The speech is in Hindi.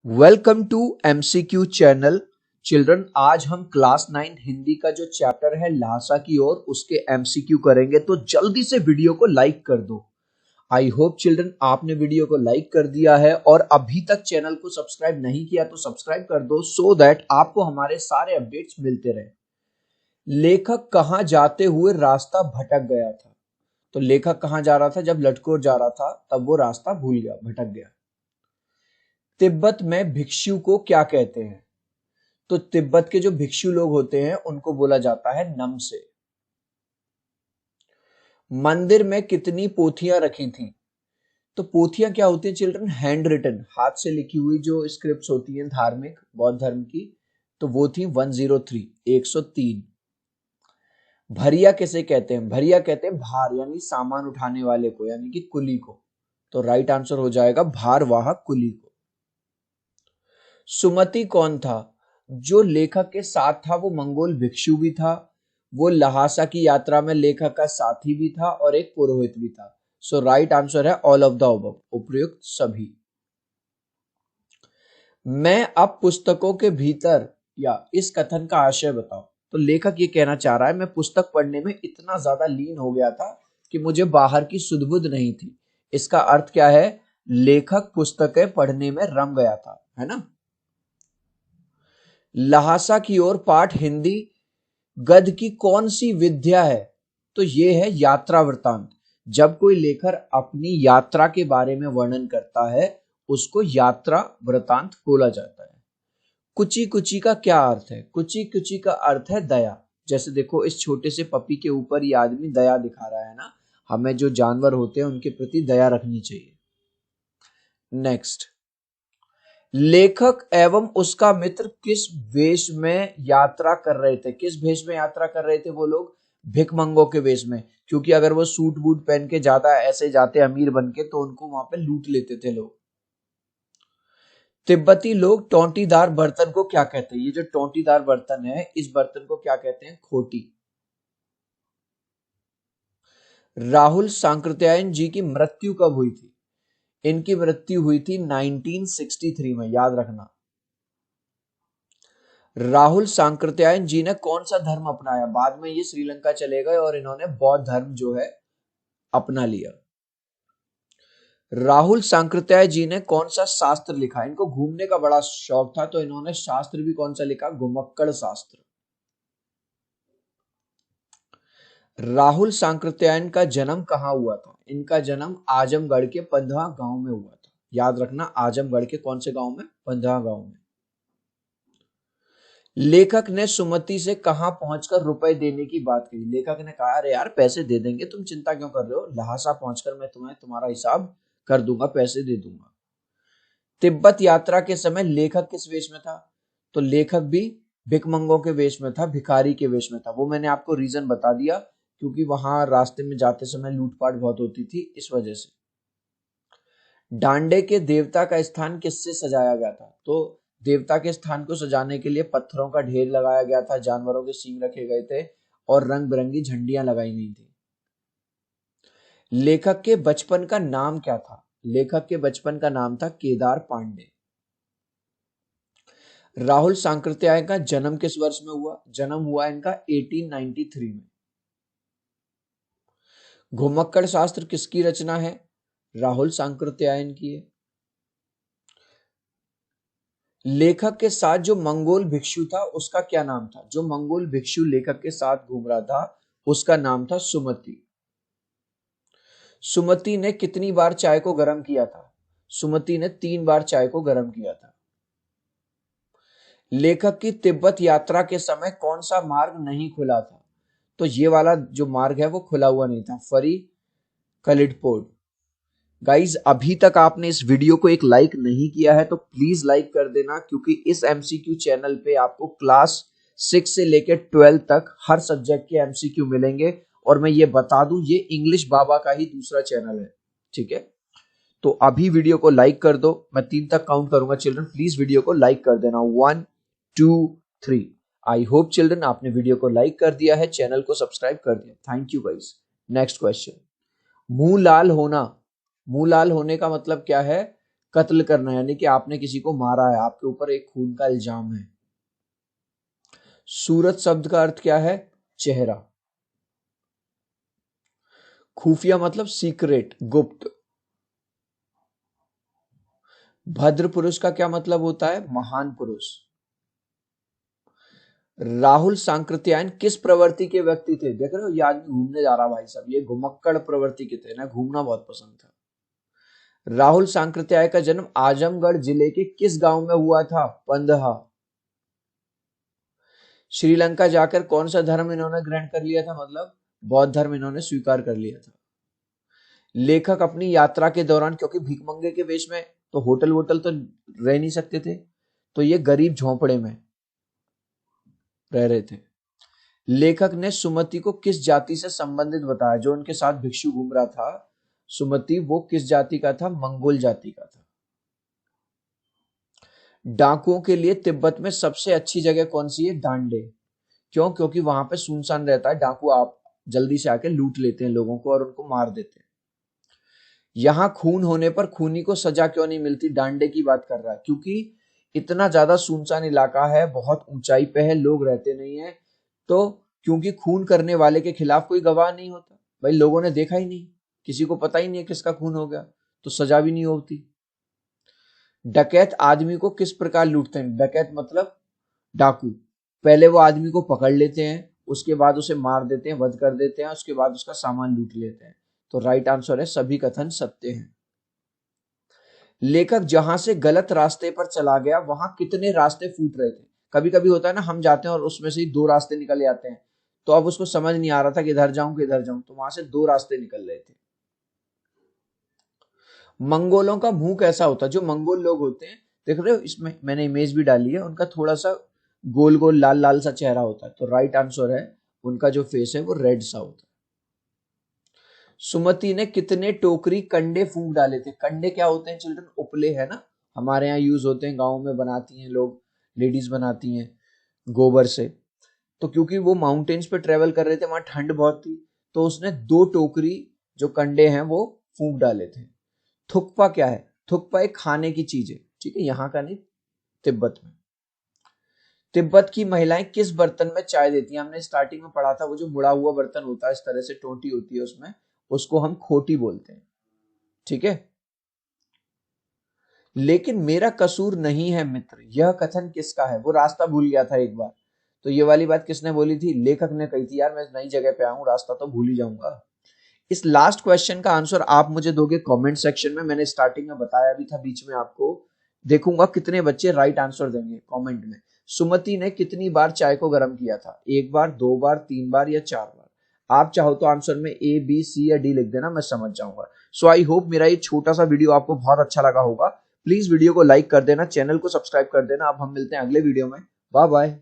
Welcome to MCQ channel. Children, आज हम क्लास 9 हिंदी का जो चैप्टर है लहासा की ओर उसके एमसीक्यू करेंगे, तो जल्दी से वीडियो को लाइक कर दो। आई होप चिल्ड्रन आपने वीडियो को लाइक कर दिया है और अभी तक चैनल को सब्सक्राइब नहीं किया तो सब्सक्राइब कर दो सो दैट आपको हमारे सारे अपडेट्स मिलते रहे। लेखक कहाँ जाते हुए रास्ता भटक गया था? तो लेखक कहाँ जा रहा था? जब लटकोर जा रहा था तब वो रास्ता भूल गया, भटक गया। तिब्बत में भिक्षु को क्या कहते हैं? तो तिब्बत के जो भिक्षु लोग होते हैं उनको बोला जाता है नमसे। मंदिर में कितनी पोथियां रखी थी? तो पोथियां क्या होती हैं चिल्ड्रन? हैंड रिटन, हाथ से लिखी हुई जो स्क्रिप्ट्स होती हैं धार्मिक बौद्ध धर्म की, तो वो थी 103, 103। भरिया किसे कहते हैं? भरिया कहते हैं भार यानी सामान उठाने वाले को, यानी कि कुली को। तो राइट आंसर हो जाएगा भारवाहक कुली को। सुमति कौन था? जो लेखक के साथ था वो मंगोल भिक्षु भी था, वो लहासा की यात्रा में लेखक का साथी भी था और एक पुरोहित भी था। सो राइट आंसर है ऑल ऑफ द अबव, उपयुक्त सभी। मैं अब पुस्तकों के भीतर या इस कथन का आशय बताओ। तो लेखक ये कहना चाह रहा है मैं पुस्तक पढ़ने में इतना ज्यादा लीन हो गया था कि मुझे बाहर की सुध-बुध नहीं थी। इसका अर्थ क्या है? लेखक पुस्तकें पढ़ने में रम गया था, है ना। लहासा की ओर पाठ हिंदी गद्य की कौन सी विद्या है? तो ये है यात्रा वृतांत। जब कोई लेखक अपनी यात्रा के बारे में वर्णन करता है उसको यात्रा वृतांत बोला जाता है। कुची कुची का क्या अर्थ है? कुची कुची का अर्थ है दया। जैसे देखो इस छोटे से पपी के ऊपर ये आदमी दया दिखा रहा है ना। हमें जो जानवर होते हैं उनके प्रति दया रखनी चाहिए। नेक्स्ट, लेखक एवं उसका मित्र किस वेश में यात्रा कर रहे थे? किस वेश में यात्रा कर रहे थे वो लोग? भिखमंगों के वेश में, क्योंकि अगर वो सूट बूट पहन के ज्यादा ऐसे जाते अमीर बन के तो उनको वहां पे लूट लेते थे लोग। तिब्बती लोग टोंटीदार बर्तन को क्या कहते हैं? ये जो टोंटीदार बर्तन है इस बर्तन को क्या कहते हैं? खोटी। राहुल सांकृत्यायन जी की मृत्यु कब हुई थी? इनकी मृत्यु हुई थी 1963 में, याद रखना। राहुल सांकृत्यायन जी ने कौन सा धर्म अपनाया? बाद में ये श्रीलंका चले गए और इन्होंने बौद्ध धर्म जो है अपना लिया। राहुल सांकृत्यायन जी ने कौन सा शास्त्र लिखा? इनको घूमने का बड़ा शौक था तो इन्होंने शास्त्र भी कौन सा लिखा? घुमक्कड़ शास्त्र। राहुल सांकृत्यायन का जन्म कहाँ हुआ था? इनका जन्म आजमगढ़ के पंधवा गांव में हुआ था। याद रखना, आजमगढ़ के कौन से गांव में? पंधवा गांव में। लेखक ने सुमति से कहां पहुंचकर रुपए देने की बात कही? लेखक ने कहा अरे यार पैसे दे देंगे, तुम चिंता क्यों कर रहे हो, लहासा पहुंचकर मैं तुम्हें तुम्हारा हिसाब कर दूंगा, पैसे दे दूंगा। तिब्बत यात्रा के समय लेखक किस वेश में था? तो लेखक भी भिखमंगों के वेश में था, भिखारी के वेश में था। वो मैंने आपको रीजन बता दिया, क्योंकि वहां रास्ते में जाते समय लूटपाट बहुत होती थी, इस वजह से। डांडे के देवता का स्थान किससे सजाया गया था? तो देवता के स्थान को सजाने के लिए पत्थरों का ढेर लगाया गया था, जानवरों के सींग रखे गए थे और रंग बिरंगी झंडियां लगाई गई थी। लेखक के बचपन का नाम क्या था? लेखक के बचपन का नाम था केदार पांडे। राहुल सांकृत्यायन का जन्म किस वर्ष में हुआ? जन्म हुआ इनका 1893 में। घुमक्कड़ शास्त्र किसकी रचना है? राहुल सांकृत्यायन की है। लेखक के साथ जो मंगोल भिक्षु था उसका क्या नाम था? जो मंगोल भिक्षु लेखक के साथ घूम रहा था उसका नाम था सुमति। सुमति ने कितनी बार चाय को गर्म किया था? सुमति ने 3 बार चाय को गर्म किया था। लेखक की तिब्बत यात्रा के समय कौन सा मार्ग नहीं खुला था? तो ये वाला जो मार्ग है वो खुला हुआ नहीं था, फरी कलिडपोड। गाइज, अभी तक आपने इस वीडियो को एक लाइक नहीं किया है तो प्लीज लाइक कर देना, क्योंकि इस एमसीक्यू चैनल पे आपको क्लास 6 से लेकर 12 तक हर सब्जेक्ट के एमसीक्यू मिलेंगे। और मैं ये बता दूं ये इंग्लिश बाबा का ही दूसरा चैनल है, ठीक है। तो अभी वीडियो को लाइक कर दो, मैं 3 तक काउंट करूंगा चिल्ड्रन, प्लीज वीडियो को लाइक कर देना। 1 2 3। आई होप चिल्ड्रन आपने वीडियो को लाइक कर दिया है, चैनल को सब्सक्राइब कर दिया। Thank you guys. Next question, मुंह लाल होना। मुंह लाल होने का मतलब क्या है? कत्ल करना यानी कि आपने किसी को मारा है, आपके ऊपर एक खून का इल्जाम है। सूरत शब्द का अर्थ क्या है? चेहरा। खुफिया मतलब सीक्रेट, गुप्त। भद्र पुरुष का क्या मतलब होता है? महान पुरुष। राहुल सांकृत्यायन किस प्रवृत्ति के व्यक्ति थे? देख रहे हो, ये आदमी घूमने जा रहा भाई साहब, ये घुमक्कड़ प्रवृत्ति के थे ना, घूमना बहुत पसंद था। राहुल सांकृत्याय का जन्म आजमगढ़ जिले के किस गांव में हुआ था? पंदहा। श्रीलंका जाकर कौन सा धर्म इन्होंने ग्रहण कर लिया था? मतलब बौद्ध धर्म इन्होंने स्वीकार कर लिया था। लेखक अपनी यात्रा के दौरान, क्योंकि भीखमंगे के वेश में तो होटल वोटल तो रह नहीं सकते थे, तो ये गरीब झोंपड़े में रह रहे थे। लेखक ने सुमति को किस जाति से संबंधित बताया? जो उनके साथ भिक्षु घूम रहा था सुमति, वो किस जाति का था? मंगोल जाति का था। डाकुओं के लिए तिब्बत में सबसे अच्छी जगह कौन सी है? डांडे। क्यों? क्योंकि वहां पे सुनसान रहता है, डाकू आप जल्दी से आके लूट लेते हैं लोगों को और उनको मार देते हैं। यहां खून होने पर खूनी को सजा क्यों नहीं मिलती? डांडे की बात कर रहा है, क्योंकि इतना ज्यादा सुनसान इलाका है, बहुत ऊंचाई पे है, लोग रहते नहीं है, तो क्योंकि खून करने वाले के खिलाफ कोई गवाह नहीं होता, भाई लोगों ने देखा ही नहीं, किसी को पता ही नहीं है किसका खून हो गया, तो सजा भी नहीं होती। डकैत आदमी को किस प्रकार लूटते हैं? डकैत मतलब डाकू। पहले वो आदमी को पकड़ लेते हैं, उसके बाद उसे मार देते हैं, वध कर देते हैं, उसके बाद उसका सामान लूट लेते हैं। तो राइट आंसर है सभी कथन सत्य हैं। लेखक जहां से गलत रास्ते पर चला गया वहां कितने रास्ते फूट रहे थे? कभी कभी होता है ना, हम जाते हैं और उसमें से ही दो रास्ते निकल जाते हैं, तो अब उसको समझ नहीं आ रहा था कि इधर जाऊं कि इधर जाऊं, तो वहां से दो रास्ते निकल रहे थे। मंगोलों का मुंह कैसा होता है? जो मंगोल लोग होते हैं, देख रहे हो इसमें मैंने इमेज भी डाली है, उनका थोड़ा सा गोल गोल लाल लाल सा चेहरा होता है, तो राइट आंसर है उनका जो फेस है वो रेड सा होता है। सुमति ने कितने टोकरी कंडे फूंक डाले थे? कंडे क्या होते हैं चिल्ड्रन? उपले है ना, हमारे यहाँ यूज होते हैं, गाँव में बनाती हैं लोग, लेडीज बनाती हैं गोबर से। तो क्योंकि वो माउंटेन्स पे ट्रेवल कर रहे थे, वहां ठंड बहुत थी, तो उसने 2 टोकरी जो कंडे हैं वो फूंक डाले थे। थुक्पा क्या है? थुक्पा एक खाने की चीज है, ठीक है, यहाँ का नहीं, तिब्बत में। तिब्बत की महिलाएं किस बर्तन में चाय देती हैं? हमने स्टार्टिंग में पढ़ा था, वो जो मुड़ा हुआ बर्तन होता है, इस तरह से टोटी होती है उसमें, उसको हम खोटी बोलते हैं, ठीक है। लेकिन मेरा कसूर नहीं है मित्र, यह कथन किसका है? वो रास्ता भूल गया था एक बार, तो ये वाली बात किसने बोली थी? लेखक ने कही थी, यार मैं नई जगह पे आऊं, रास्ता तो भूल ही जाऊंगा। इस लास्ट क्वेश्चन का आंसर आप मुझे दोगे कमेंट सेक्शन में, मैंने स्टार्टिंग में बताया भी था बीच में आपको, देखूंगा कितने बच्चे राइट आंसर देंगे कमेंट में। सुमति ने कितनी बार चाय को गर्म किया था? 1 बार, 2 बार, 3 बार या 4 बार? आप चाहो तो आंसर में ए, बी, सी या डी लिख देना, मैं समझ जाऊंगा। सो आई होप मेरा ये छोटा सा वीडियो आपको बहुत अच्छा लगा होगा। प्लीज वीडियो को लाइक कर देना, चैनल को सब्सक्राइब कर देना। अब हम मिलते हैं अगले वीडियो में। Bye bye.